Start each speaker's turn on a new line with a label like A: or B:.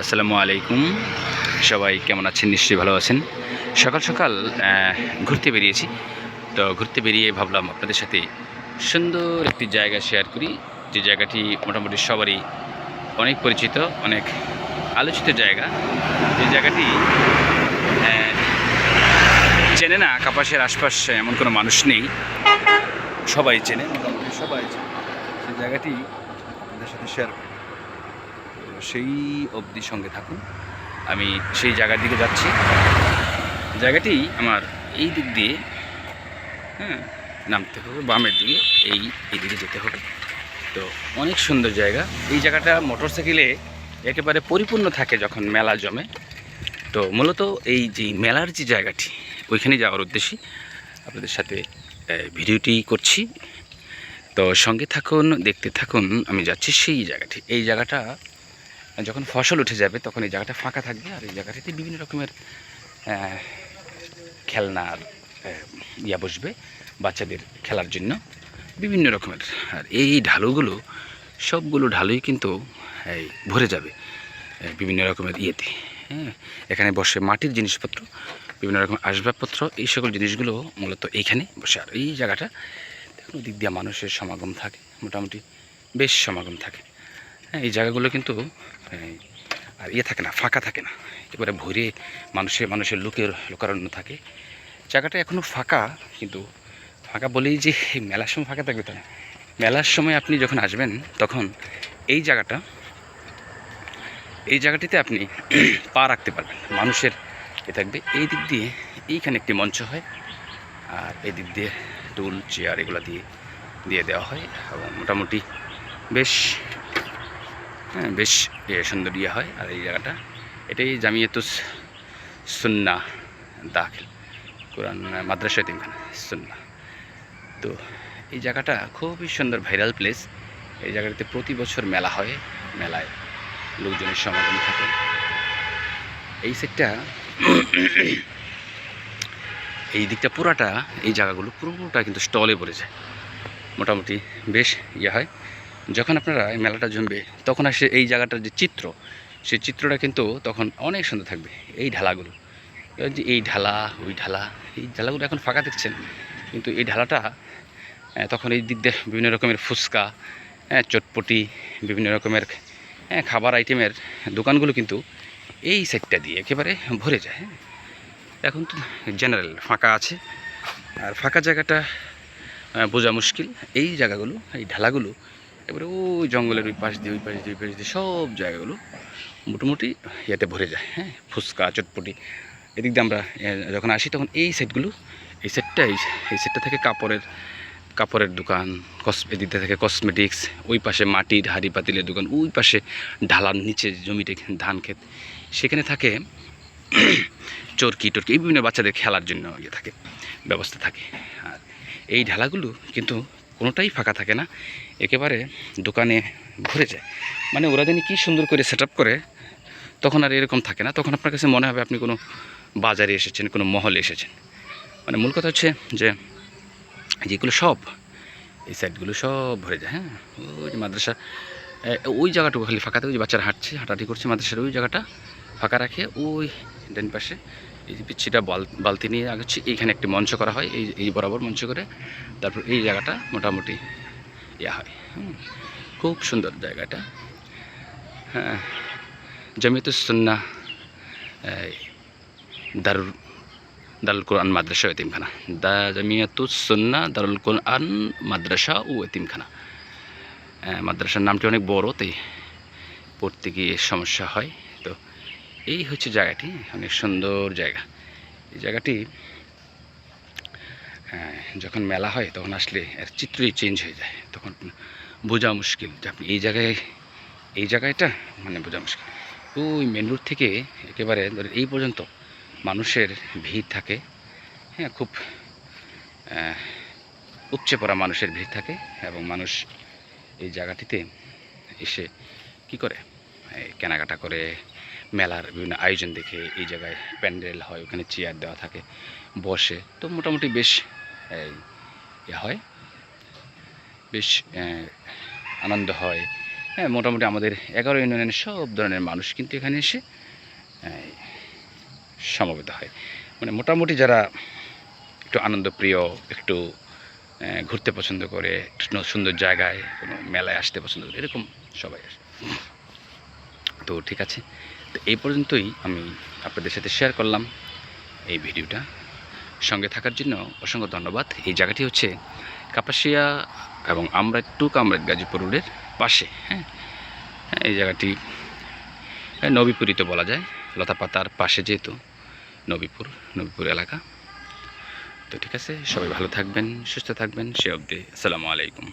A: আসসালামু আলাইকুম। সবাই কেমন আছেন? নিশ্চয়ই ভালো আছেন। সকাল সকাল ঘুরতে বেরিয়েছি। তো ঘুরতে বেরিয়ে ভাবলাম আপনাদের সাথে সুন্দর একটি জায়গা শেয়ার করি, যে জায়গাটি মোটামুটি সবারই অনেক পরিচিত, অনেক আলোচিত জায়গা। যে জায়গাটি আহ, চেনে না, কাপাসের আশপাশ এমন কোনো মানুষ নেই, সবাই চেনে, মোটামুটি সবাই চেনে। সেই জায়গাটি আপনাদের সাথে শেয়ার করি। তো সেই অবধি সঙ্গে থাকুন, আমি সেই জায়গার দিকে যাচ্ছি। জায়গাটি আমার এই দিক দিয়ে, হ্যাঁ, নামতে হবে বামের দিকে, এই দিকে যেতে হবে। তো অনেক সুন্দর জায়গা। এই জায়গাটা মোটরসাইকেলে একেবারে পরিপূর্ণ থাকে যখন মেলা জমে। তো মূলত এই যে মেলার যে জায়গাটি, ওইখানে যাওয়ার উদ্দেশ্যে আপনাদের সাথে ভিডিওটি করছি। তো সঙ্গে থাকুন, দেখতে থাকুন, আমি যাচ্ছি সেই জায়গাটি। এই জায়গাটা যখন ফসল উঠে যাবে তখন এই জায়গাটা ফাঁকা থাকবে, আর এই জায়গাটিতে বিভিন্ন রকমের খেলনার বসবে বাচ্চাদের খেলার জন্য, বিভিন্ন রকমের। আর এই ঢালুগুলো, সবগুলো ঢালুই কিন্তু ভরে যাবে বিভিন্ন রকমের ইয়েতে। হ্যাঁ, এখানে বসে মাটির জিনিসপত্র, বিভিন্ন রকম আসবাবপত্র, এই সকল জিনিসগুলো মূলত এইখানে বসে। আর এই জায়গাটা দেখুন, দিক দিয়ে মানুষের সমাগম থাকে, মোটামুটি বেশ সমাগম থাকে। হ্যাঁ, এই জায়গাগুলো কিন্তু আর থাকে না, ফাঁকা থাকে না, একেবারে ভরে মানুষের লোকারণ্য থাকে। জায়গাটা এখনও ফাঁকা, কিন্তু ফাঁকা বলেই যে মেলার সময় ফাঁকা থাকবে তা না। মেলার সময় আপনি যখন আসবেন তখন এই জায়গাটিতে আপনি পা রাখতে পারবেন, মানুষের থাকবে। এই দিক দিয়ে এইখানে একটি মঞ্চ হয়, আর এই দিক দিয়ে টুল চেয়ার এগুলো দিয়ে দেওয়া হয়, এবং মোটামুটি বেশ বেশ সুন্দর ইয়ে হয়। আর এই জায়গাটা, এটাই জামিয়াতুস সুন্নাহ দাখিল কোরআন মাদ্রাসা এতিমখানা সুন্নাহ। তো এই জায়গাটা খুবই সুন্দর, ভাইরাল প্লেস। এই জায়গাটাতে প্রতি বছর মেলা হয়, মেলায় লোকজনের সমাগম থাকে। এই সেটটা এই দিকটা পুরাটা, এই জায়গাগুলো পুরোটা কিন্তু স্টলে ভরে যায়, মোটামুটি বেশ ইয়ে হয়। যখন আপনারা এই মেলাটা জমবে তখন আসে এই জায়গাটার যে চিত্র, সেই চিত্রটা কিন্তু তখন অনেক সুন্দর থাকবে। এই ঢালাগুলো, যে এই ঢালা, ওই ঢালা, এই ঢালাগুলো এখন ফাঁকা দেখছেন, কিন্তু এই ঢালাটা তখন এই দিক দিয়ে বিভিন্ন রকমের ফুচকা, চটপটি, বিভিন্ন রকমের খাবার আইটেমের দোকানগুলো কিন্তু এই সাইডটা দিয়ে একেবারে ভরে যায়। এখন তো জেনারেল ফাঁকা আছে, আর ফাঁকা জায়গাটা বোঝা মুশকিল। এই জায়গাগুলো, এই ঢালাগুলো এবারে ওই জঙ্গলের ওই পাশ দিয়ে সব জায়গাগুলো মোটামুটি ইয়েতে ভরে যায়। হ্যাঁ, ফুচকা, চটপটি। এদিক দিয়ে আমরা যখন আসি তখন এই সেটগুলো, এই সেটটা থেকে কাপড়ের দোকান, এদিক থেকে কসমেটিক্স, ওই পাশে মাটির হাঁড়ি পাতিলের দোকান, ওই পাশে ঢালার নিচে জমিতে ধান ক্ষেত, সেখানে থাকে চরকি টরকি, এই বিভিন্ন বাচ্চাদের খেলার জন্য ইয়ে থাকে, ব্যবস্থা থাকে। আর এই ঢালাগুলো কিন্তু কোনোটাই ফাঁকা থাকে না, একেবারে দোকানে ভরে যায়। মানে ওরা জানি কী সুন্দর করে সেট আপ করে, তখন আর এরকম থাকে না। তখন আপনার কাছে মনে হবে আপনি কোনো বাজারে এসেছেন, কোনো মহলে এসেছেন। মানে মূল কথা হচ্ছে যে যেগুলো সব এই সাইডগুলো সব ভরে যায়। হ্যাঁ, ওই যে মাদ্রাসা, ওই জায়গাটুকু খালি ফাঁকা থাকে, ওই যে বাচ্চারা হাঁটাহাঁটি করছে, মাদ্রাসার ওই জায়গাটা ফাঁকা রাখে। ওই ডান পাশে এই যে পিচ্ছিটা বালতি নিয়ে আগাচ্ছি, এইখানে একটি মঞ্চ করা হয়, এই বরাবর মঞ্চ করে, তারপর এই জায়গাটা মোটামুটি ইয়া হয়। খুব সুন্দর জায়গাটা। হ্যাঁ, জামিয়াতুস সুন্নাহ দারুল কোরআন মাদ্রাসা ও এতিমখানা, জামিয়াতুস সুন্নাহ দারুল কোরআন মাদ্রাসা ও এতিমখানা। মাদ্রাসার নামটি অনেক বড়, তাই পড়তে গিয়ে সমস্যা হয়। তো এই হচ্ছে জায়গাটি, অনেক সুন্দর জায়গা। এই জায়গাটি যখন মেলা হয় তখন আসলে এর চিত্রই চেঞ্জ হয়ে যায়, তখন বোঝা মুশকিল যে আপনি এই জায়গাটা মানে বোঝা মুশকিল। ওই মেন রোড থেকে একেবারে ধরে এই পর্যন্ত মানুষের ভিড় থাকে। হ্যাঁ, খুব উপচে পড়া মানুষের ভিড় থাকে, এবং মানুষ এই জায়গাটিতে এসে কি করে, কেনাকাটা করে, মেলার বিভিন্ন আয়োজন দেখে। এই জায়গায় প্যান্ডেল হয়, ওখানে চেয়ার দেওয়া থাকে, বসে। তো মোটামুটি বেশ হয়, বেশ আনন্দ হয়। হ্যাঁ, মোটামুটি আমাদের 11 ইউনিয়নের সব ধরনের মানুষ কিন্তু এখানে এসে এই, সমবেত হয়। মানে মোটামুটি যারা একটু আনন্দপ্রিয়, একটু ঘুরতে পছন্দ করে, একটু সুন্দর জায়গায় কোনো মেলায় আসতে পছন্দ করে, এরকম সবাই আসে। তো ঠিক আছে, তো এই পর্যন্তই আমি আপনাদের সাথে শেয়ার করলাম এই ভিডিওটা। সঙ্গে থাকার জন্য অসংখ্য ধন্যবাদ। এই জায়গাটি হচ্ছে কাপাসিয়া এবং কামরাজ গাজীপুর রোডের পাশে। হ্যাঁ, এই জায়গাটি নবীপুরই তো বলা যায়, লতাপাতার পাশে যেহেতু নবীপুর এলাকা। তো ঠিক আছে, সবাই ভালো থাকবেন, সুস্থ থাকবেন, সে অবধি আসসালামু আলাইকুম।